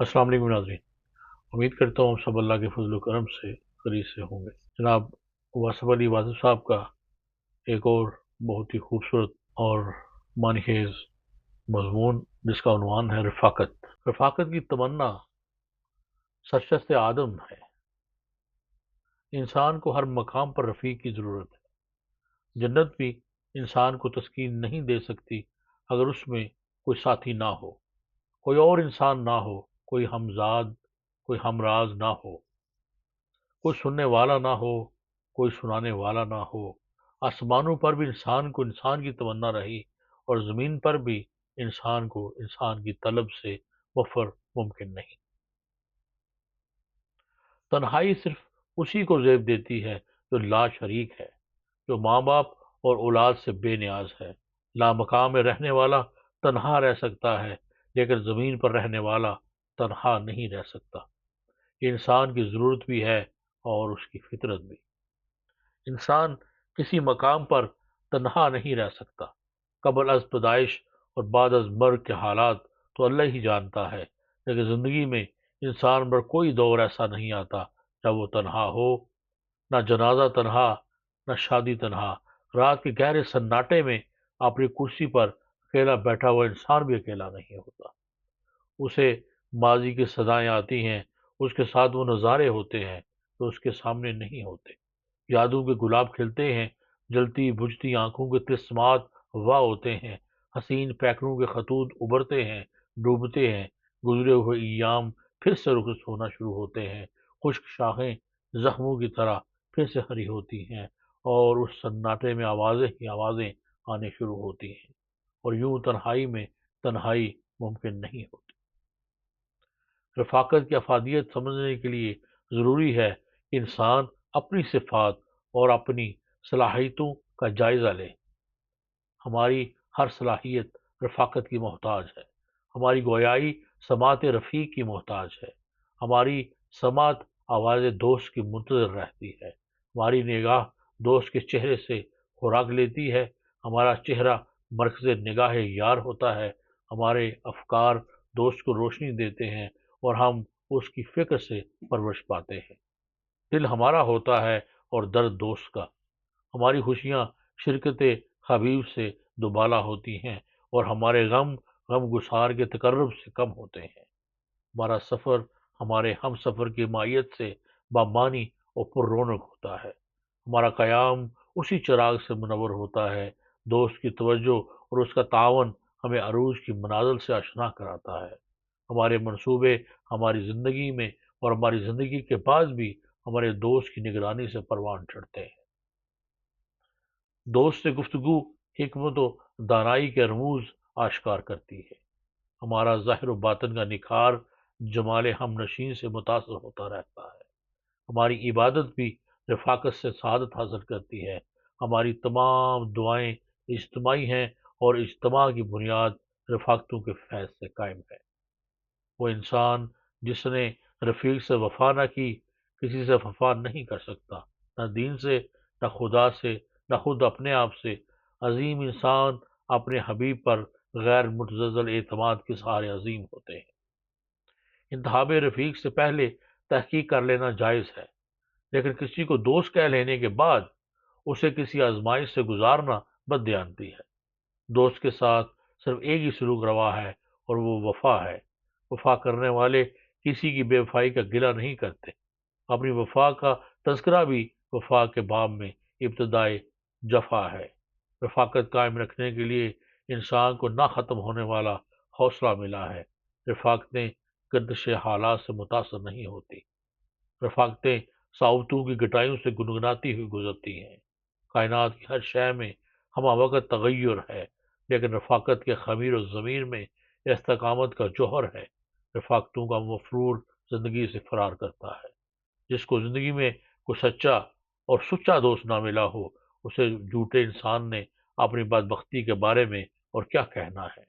अस्सलाम वालेकुम नाज़रीन। उम्मीद करता हूँ आप सब अल्लाह के फजल व करम से खैरियत से होंगे। जनाब वासिफ़ अली वासिफ़ साहब का एक और बहुत ही खूबसूरत और मानीखेज़ मज़मून जिसका उन्वान है रफ़ाक़त। रफ़ाक़त की तमन्ना सरशस्ते आदम है। इंसान को हर मकाम पर रफ़ीक की ज़रूरत है। जन्नत भी इंसान को तस्कीन नहीं दे सकती अगर उसमें कोई साथी ना हो, कोई और इंसान ना हो, कोई हमज़ाद, कोई हमराज़ ना हो। कोई सुनने वाला ना हो, कोई सुनाने वाला ना हो। आसमानों पर भी इंसान को इंसान की तमन्ना रही और ज़मीन पर भी इंसान को इंसान की तलब से वफ़र मुमकिन नहीं। तन्हाई सिर्फ उसी को ज़ेब देती है जो लाशरीक है, जो माँ बाप और औलाद से बेनियाज है। लामकाम में रहने वाला तन्हा रह सकता है, लेकिन ज़मीन पर रहने वाला तन्हा नहीं रह सकता। ये इंसान की ज़रूरत भी है और उसकी फितरत भी। इंसान किसी मकाम पर तन्हा नहीं रह सकता। कबल अज़ पैदाइश और बाद अज़ मर्ग के हालात तो अल्लाह ही जानता है, लेकिन ज़िंदगी में इंसान पर कोई दौर ऐसा नहीं आता जब वो तन्हा हो। ना जनाजा तन्हा, ना शादी तन्हा। रात के गहरे सन्नाटे में अपनी कुर्सी पर अकेला बैठा हुआ इंसान भी अकेला नहीं होता। उसे माजी की सदाएं आती हैं, उसके साथ वो नज़ारे होते हैं तो उसके सामने नहीं होते। यादों के गुलाब खिलते हैं, जलती बुझती आंखों के तिस्मात वाह होते हैं, हसीन पैकरों के खतूत उभरते हैं, डूबते हैं, गुजरे हुए अय्याम फिर से रुखसत होना शुरू होते हैं, खुश्क शाखें जख्मों की तरह फिर से हरी होती हैं और उस सन्नाटे में आवाज़ें ही आवाज़ें आने शुरू होती हैं और यूं तन्हाई में तन्हाई मुमकिन नहीं होती। रफ़ाक़त की अफ़ादियत समझने के लिए ज़रूरी है कि इंसान अपनी सिफ़ात और अपनी सलाहियतों का जायज़ा ले। हमारी हर सलाहियत रफ़ाक़त की मोहताज है। हमारी गोयाई समात रफ़ीक की मोहताज है। हमारी समात आवाज़ दोस्त की मुंतज़र रहती है। हमारी निगाह दोस्त के चेहरे से खुराक लेती है। हमारा चेहरा मरकज़ निगाह यार होता है। हमारे अफ़कार दोस्त को रोशनी देते हैं और हम उसकी फ़िक्र से परवरिश पाते हैं। दिल हमारा होता है और दर्द दोस्त का। हमारी खुशियाँ शिरकत हबीब से दुबाला होती हैं और हमारे गम गुसार के तकर्रुब से कम होते हैं। हमारा सफ़र हमारे हम सफ़र की मायत से बामानी और पुररौनक होता है। हमारा क़याम उसी चिराग से मुनव्वर होता है। दोस्त की तवज्जो और उसका तावन हमें अरूज की मनाज़िल से आशना कराता है। हमारे मंसूबे हमारी ज़िंदगी में और हमारी ज़िंदगी के बाद भी हमारे दोस्त की निगरानी से परवान चढ़ते हैं। दोस्त से गुफ्तगू हिकमत व दानाई के रमूज़ आश्कार करती है। हमारा ज़ाहिर व बातिन का निखार जमाल हमनशीन से मुतासर होता रहता है। हमारी इबादत भी रफ़ाक़त से सआदत हासिल करती है। हमारी तमाम दुआएँ इज्तिमाई हैं और इज्तिमा की बुनियाद रफ़ाक़तों के फैज़ से कायम है। वो इंसान जिसने रफ़ीक से वफ़ा न की, किसी से वफ़ा नहीं कर सकता, न दीन से, न खुदा से, न खुद अपने आप से। अज़ीम इंसान अपने हबीब पर गैर मुतज़लज़ल एतमाद के सहारे अज़ीम होते हैं। इंतखाब रफ़ीक से पहले तहक़ीक़ कर लेना जायज़ है, लेकिन किसी को दोस्त कह लेने के बाद उसे किसी आज़माइश से गुज़ारना बददियानती है। दोस्त के साथ सिर्फ एक ही सलूक रवा है और वो वफ़ा है। वफ़ा करने वाले किसी की बेवफ़ाई का गिला नहीं करते। अपनी वफ़ा का तज़किरा भी वफ़ा के बाब में इब्तिदाए जफ़ा है। रफ़ाक़त कायम रखने के लिए इंसान को ना ख़त्म होने वाला हौसला मिला है। रफ़ाक़तें गर्दिश हालात से मुतासर नहीं होती। रफ़ाक़तें सावतों की घटाइयों से गुनगुनाती हुई गुज़रती हैं। कायनात की हर शय में हमवक़्त तग़य्युर है, लेकिन रफ़ाक़त के ख़मीर व ज़मीर में इस्तिक़ामत का जौहर है। रफ़ाक़तों का मफ़रूर ज़िंदगी से फ़रार करता है। जिसको ज़िंदगी में कोई सच्चा और सुच्चा दोस्त ना मिला हो, उसे झूठे इंसान ने अपनी बदबख्ती के बारे में और क्या कहना है।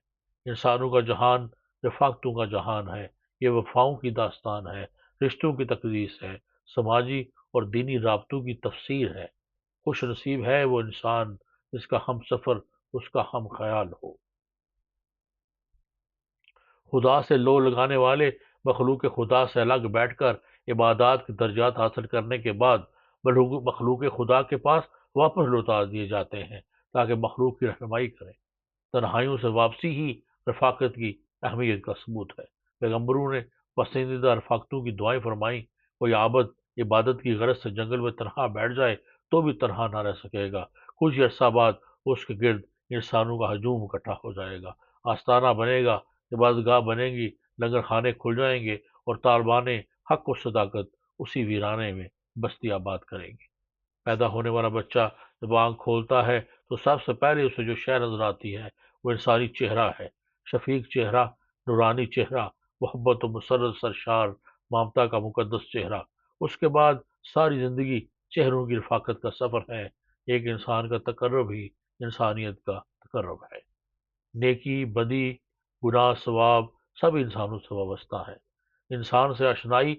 इंसानों का जहान रफ़ाक़तों का जहान है। ये वफ़ाओं की दास्तान है, रिश्तों की तक़दीस है, समाजी और दीनी राबतों की तफ़सीर है। खुश नसीब है वो इंसान जिसका हमसफ़र उसका हम ख़याल हो। खुदा से लो लगाने वाले مخلوق خدا سے الگ بیٹھ کر عبادات کے درجات حاصل کرنے کے بعد مخلوق خدا کے پاس واپس لوٹا دیے جاتے ہیں تاکہ مخلوق کی رہنمائی کریں۔ تنہائیوں سے واپسی ہی رفاقت کی اہمیت کا ثبوت ہے۔ پیغمبروں نے پسندیدہ رفاقتوں کی دعائیں فرمائیں۔ کوئی عابد عبادت کی غرض سے جنگل میں تنہا بیٹھ جائے تو بھی تنہا نہ رہ سکے گا۔ کچھ عرصہ بعد اس کے گرد انسانوں کا ہجوم اکٹھا ہو جائے گا، آستانہ بنے گا، عبادت گاہ بنے گی، لنگر خانے کھل جائیں گے اور طالبان حق و صداقت اسی ویرانے میں بستی آباد کریں گے۔ پیدا ہونے والا بچہ جب آنکھ کھولتا ہے تو سب سے پہلے اسے جو شے نظر آتی ہے وہ انسانی چہرہ ہے، شفیق چہرہ، نورانی چہرہ، محبت و مسرت سرشار ممتا کا مقدس چہرہ۔ اس کے بعد ساری زندگی چہروں کی رفاقت کا سفر ہے۔ ایک انسان کا تقرب ہی انسانیت کا تقرب ہے۔ نیکی، بدی، گناہ، ثواب سب انسانوں سے وابستہ ہے۔ انسان سے آشنائی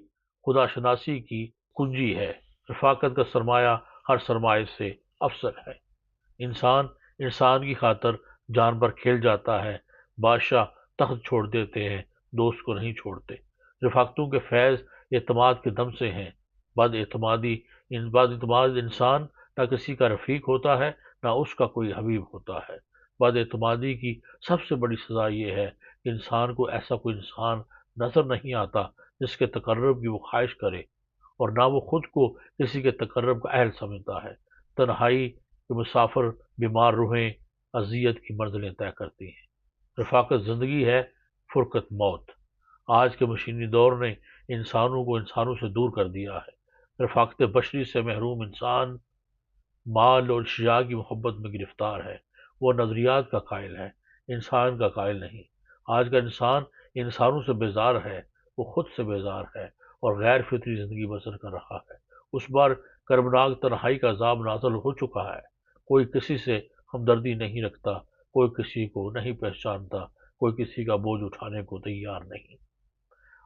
خدا شناسی کی کنجی ہے۔ رفاقت کا سرمایہ ہر سرمایہ سے افضل ہے۔ انسان کی خاطر جان پر کھیل جاتا ہے۔ بادشاہ تخت چھوڑ دیتے ہیں، دوست کو نہیں چھوڑتے۔ رفاقتوں کے فیض اعتماد کے دم سے ہیں۔ بد اعتماد انسان نہ کسی کا رفیق ہوتا ہے نہ اس کا کوئی حبیب ہوتا ہے۔ بد اعتمادی کی سب سے بڑی سزا یہ ہے کہ انسان کو ایسا کوئی انسان نظر نہیں آتا جس کے تقرب کی وہ خواہش کرے، اور نہ وہ خود کو کسی کے تقرب کا اہل سمجھتا ہے۔ تنہائی کے مسافر بیمار روحیں اذیت کی منزلیں طے کرتی ہیں۔ رفاقت زندگی ہے، فرقت موت۔ آج کے مشینی دور نے انسانوں کو انسانوں سے دور کر دیا ہے۔ رفاقت بشری سے محروم انسان مال اور اشیاء کی محبت میں گرفتار ہے۔ وہ نظریات کا قائل ہے، انسان کا قائل نہیں۔ آج کا انسان انسانوں سے بیزار ہے، وہ خود سے بیزار ہے اور غیر فطری زندگی بسر کر رہا ہے۔ اس بار کربناک تنہائی کا عذاب نازل ہو چکا ہے۔ کوئی کسی سے ہمدردی نہیں رکھتا، کوئی کسی کو نہیں پہچانتا، کوئی کسی کا بوجھ اٹھانے کو تیار نہیں۔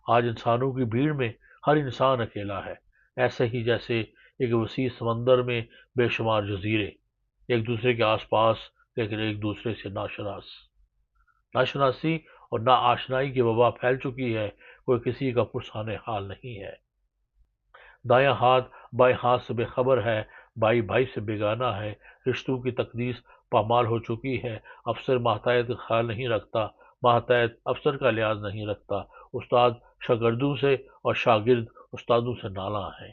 آج انسانوں کی بھیڑ میں ہر انسان اکیلا ہے، ایسے ہی جیسے ایک وسیع سمندر میں بے شمار جزیرے، ایک دوسرے کے آس پاس لیکن ایک دوسرے سے ناشناسی اور نا آشنائی کی وبا پھیل چکی ہے۔ کوئی کسی کا پرسان حال نہیں ہے۔ دایاں ہاتھ بائیں ہاتھ سے بے خبر ہے، بھائی بھائی سے بیگانہ ہے، رشتوں کی تقدیس پامال ہو چکی ہے۔ افسر ماتحت کا خیال نہیں رکھتا، ماتحت افسر کا لحاظ نہیں رکھتا۔ استاد شاگردوں سے اور شاگرد استادوں سے نالاں ہیں۔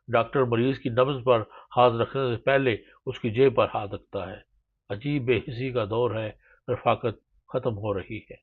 ڈاکٹر مریض کی نبض پر ہاتھ رکھنے سے پہلے اس کی جیب پر ہاتھ رکھتا ہے۔ عجیب بے حسی کا دور ہے، رفاقت ختم ہو رہی ہے۔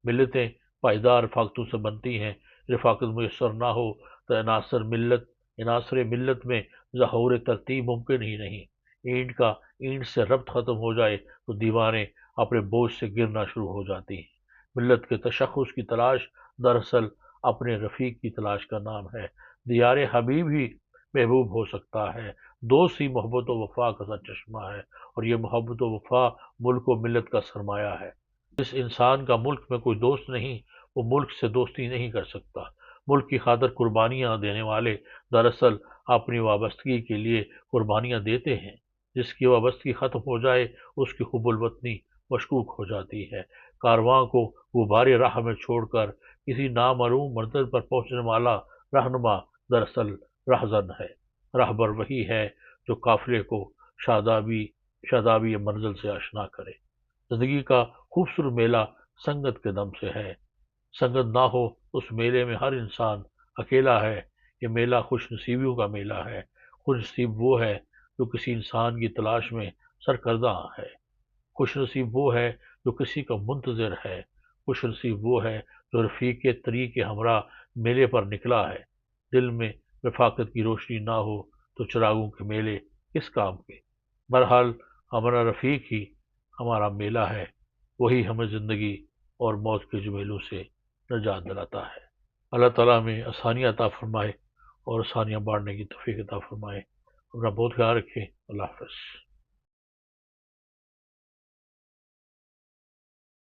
ملتیں پائیدار رفاقتوں سے بنتی ہیں۔ رفاقت میسر نہ ہو تو عناصر ملت میں ظہور ترتیب ممکن ہی نہیں۔ اینٹ سے ربط ختم ہو جائے تو دیواریں اپنے بوجھ سے گرنا شروع ہو جاتی ہیں۔ ملت کے تشخص کی تلاش دراصل اپنے رفیق کی تلاش کا نام ہے۔ دیار حبیب ہی محبوب ہو سکتا ہے۔ دوست ہی محبت و وفا کا سرچشمہ ہے، اور یہ محبت و وفا ملک و ملت کا سرمایہ ہے۔ جس انسان کا ملک میں کوئی دوست نہیں، وہ ملک سے دوستی نہیں کر سکتا۔ ملک کی خاطر قربانیاں دینے والے دراصل اپنی وابستگی کے لیے قربانیاں دیتے ہیں۔ جس کی وابستگی ختم ہو جائے اس کی حب الوطنی مشکوک ہو جاتی ہے۔ کارواں کو غبار راہ میں چھوڑ کر کسی نامعلوم منزل پر پہنچنے والا رہنما دراصل رہزن ہے۔ راہبر وہی ہے جو قافلے کو شادابی منزل سے آشنا کرے۔ زندگی کا خوبصورت میلہ سنگت کے دم سے ہے۔ سنگت نہ ہو اس میلے میں ہر انسان اکیلا ہے۔ یہ میلہ خوش نصیبیوں کا میلہ ہے۔ خوش نصیب وہ ہے جو کسی انسان کی تلاش میں سرکردہ ہے۔ خوش نصیب وہ ہے جو کسی کا منتظر ہے۔ خوش نصیب وہ ہے جو رفیق طریق کے ہمراہ میلے پر نکلا ہے۔ دل میں رفاقت کی روشنی نہ ہو تو چراغوں کے میلے کس کام کے۔ بہرحال ہمارا رفیق ہی ہمارا میلہ ہے، وہی ہمیں زندگی اور موت کے جمیلوں سے نجات دلاتا ہے۔ اللہ تعالیٰ ہمیں آسانیاں عطا فرمائے اور آسانیاں بانٹنے کی توفیق عطا فرمائے۔ اپنا بہت خیال رکھیں۔ اللہ حافظ۔